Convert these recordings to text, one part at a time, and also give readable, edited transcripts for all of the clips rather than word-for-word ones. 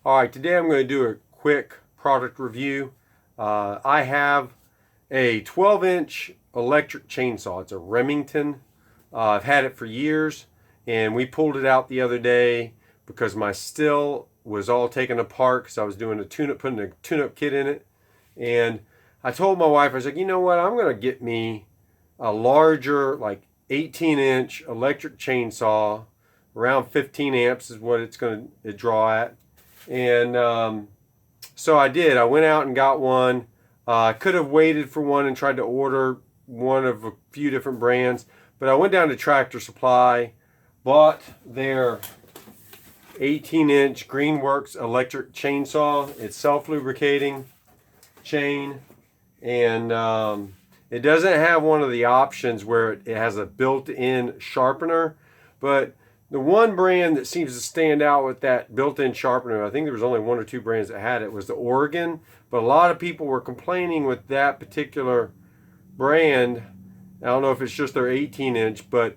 All right, today I'm going to do a quick product review. I have a 12-inch electric chainsaw. It's a Remington. I've had it for years, and we pulled it out the other day because my still was all taken apart because I was doing putting a tune-up kit in it. And I told my wife, I was like, you know what, I'm going to get me a larger, like 18-inch electric chainsaw. Around 15 amps is what it's going to draw at. And so I did. I went out and got one. I could have waited for one and tried to order one of a few different brands, but I went down to Tractor Supply, bought their 18-inch Greenworks electric chainsaw. It's self-lubricating chain, and it doesn't have one of the options where it has a built-in sharpener, but the one brand that seems to stand out with that built-in sharpener, I think there was only one or two brands that had it, was the Oregon. But a lot of people were complaining with that particular brand. I don't know if it's just their 18-inch, but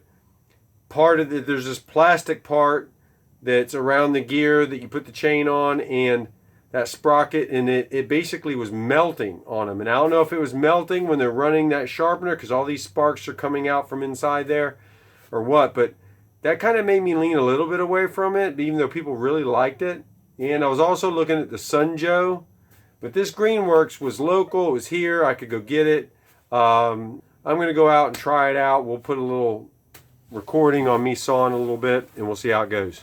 part of it, there's this plastic part that's around the gear that you put the chain on, and that sprocket, and it basically was melting on them. And I don't know if it was melting when they're running that sharpener because all these sparks are coming out from inside there or what, but that kind of made me lean a little bit away from it, even though people really liked it. And I was also looking at the Sunjoe, but this Greenworks was local. It was here. I could go get it. I'm going to go out and try it out. We'll put a little recording on me sawing a little bit, and we'll see how it goes.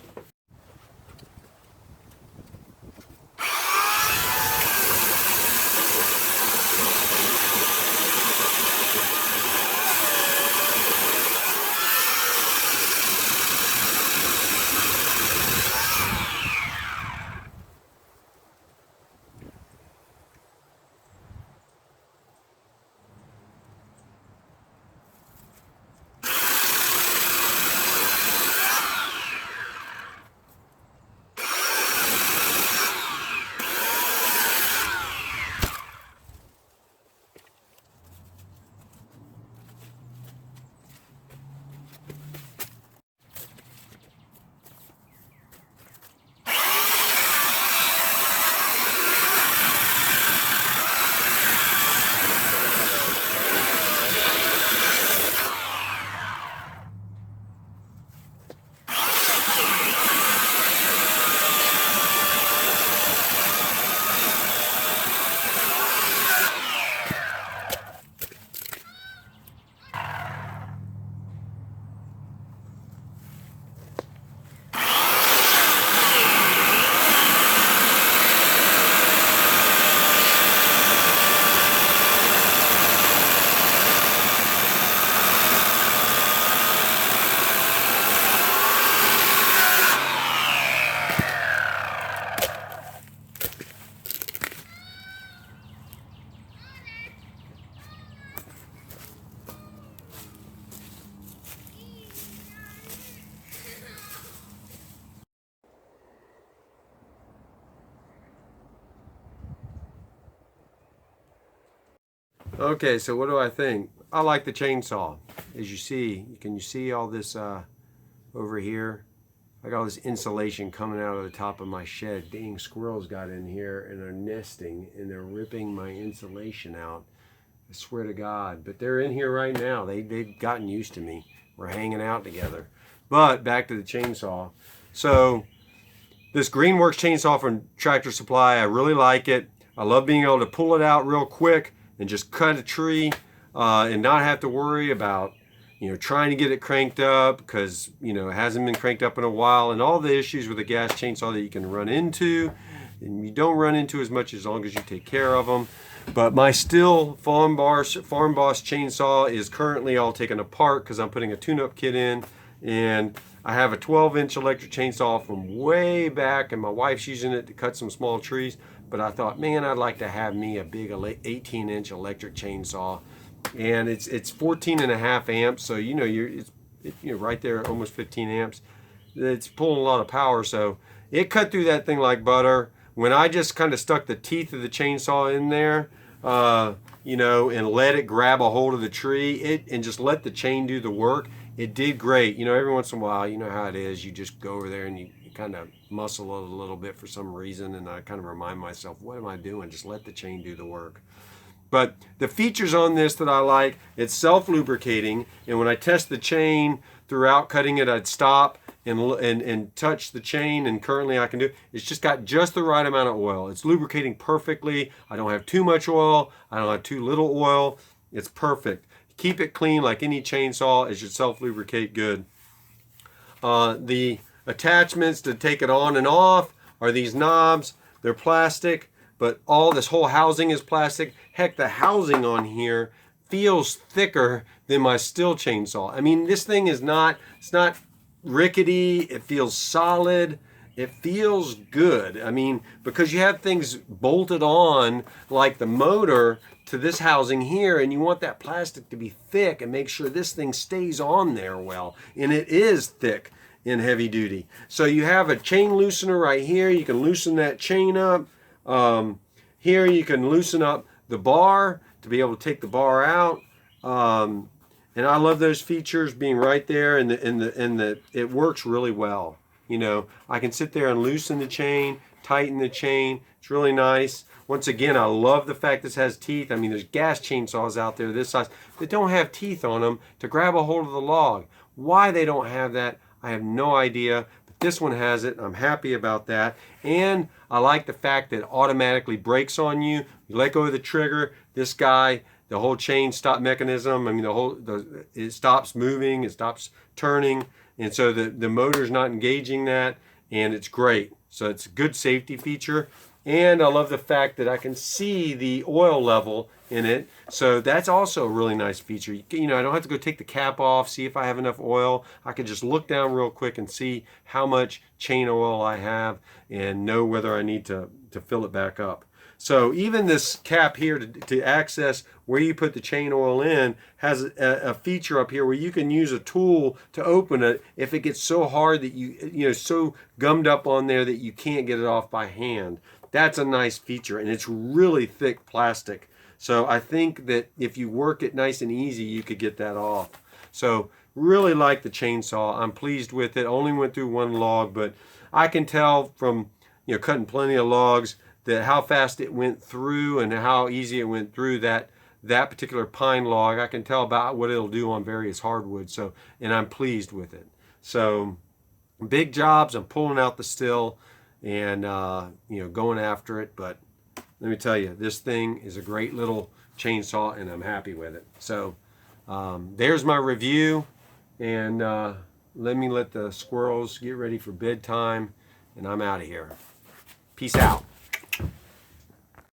Okay, so what do I think? I like the chainsaw. As you see, can you see all this over here? I got all this insulation coming out of the top of my shed. Dang, squirrels got in here and are nesting, and they're ripping my insulation out. I swear to God. But they're in here right now. They've gotten used to me. We're hanging out together. But back to the chainsaw. So this Greenworks chainsaw from Tractor Supply, I really like it. I love being able to pull it out real quick and just cut a tree and not have to worry about, trying to get it cranked up because, it hasn't been cranked up in a while, and all the issues with a gas chainsaw that you can run into, and you don't run into as much as long as you take care of them. But my Stihl Farm Boss chainsaw is currently all taken apart because I'm putting a tune-up kit in, and I have a 12-inch electric chainsaw from way back, and my wife's using it to cut some small trees. But I thought, man, I'd like to have me a big 18-inch electric chainsaw, and it's 14.5 amps. So it's right there, almost 15 amps. It's pulling a lot of power, so it cut through that thing like butter. When I just kind of stuck the teeth of the chainsaw in there, and let it grab a hold of the tree, and just let the chain do the work, it did great. Every once in a while, you know how it is. You just go over there and you kind of muscle it a little bit for some reason, and I kind of remind myself, what am I doing? Just let the chain do the work. But the features on this that I like, it's self-lubricating, and when I test the chain throughout cutting it, I'd stop and touch the chain, and currently I can do, it's just got just the right amount of oil. It's lubricating perfectly. I don't have too much oil. I don't have too little oil. It's perfect. Keep it clean like any chainsaw. It should self-lubricate good. The attachments to take it on and off are these knobs. They're plastic, but all this whole housing is plastic. Heck, the housing on here feels thicker than my Stihl chainsaw. I mean, this thing is not, it's not rickety. It feels solid. It feels good. I mean, because you have things bolted on like the motor to this housing here, and you want that plastic to be thick and make sure this thing stays on there well. And it is thick in heavy duty. So you have a chain loosener right here. You can loosen that chain up. Here you can loosen up the bar to be able to take the bar out. And I love those features being right there, and it works really well. You know, I can sit there and loosen the chain, tighten the chain. It's really nice. Once again, I love the fact this has teeth. I mean, there's gas chainsaws out there this size that don't have teeth on them to grab a hold of the log. Why they don't have that, I have no idea. But this one has it. I'm happy about that. And I like the fact that it automatically brakes on you. You let go of the trigger. This guy, the whole chain stop mechanism, I mean, it stops moving, it stops turning. And so the motor's not engaging that, and it's great. So it's a good safety feature. And I love the fact that I can see the oil level in it. So that's also a really nice feature. You know, I don't have to go take the cap off, see if I have enough oil. I can just look down real quick and see how much chain oil I have and know whether I need to fill it back up. So even this cap here to access where you put the chain oil in has a feature up here where you can use a tool to open it if it gets so hard that you know, so gummed up on there that you can't get it off by hand. That's a nice feature, and it's really thick plastic. So I think that if you work it nice and easy, you could get that off. So really like the chainsaw. I'm pleased with it. Only went through one log, but I can tell from, you know, cutting plenty of logs that how fast it went through and how easy it went through that particular pine log. I can tell about what it'll do on various hardwoods. So, and I'm pleased with it. So big jobs. I'm pulling out the Stihl and you know, going after it. But let me tell you, this thing is a great little chainsaw, and I'm happy with it. So there's my review, and let the squirrels get ready for bedtime, and I'm out of here. Peace out.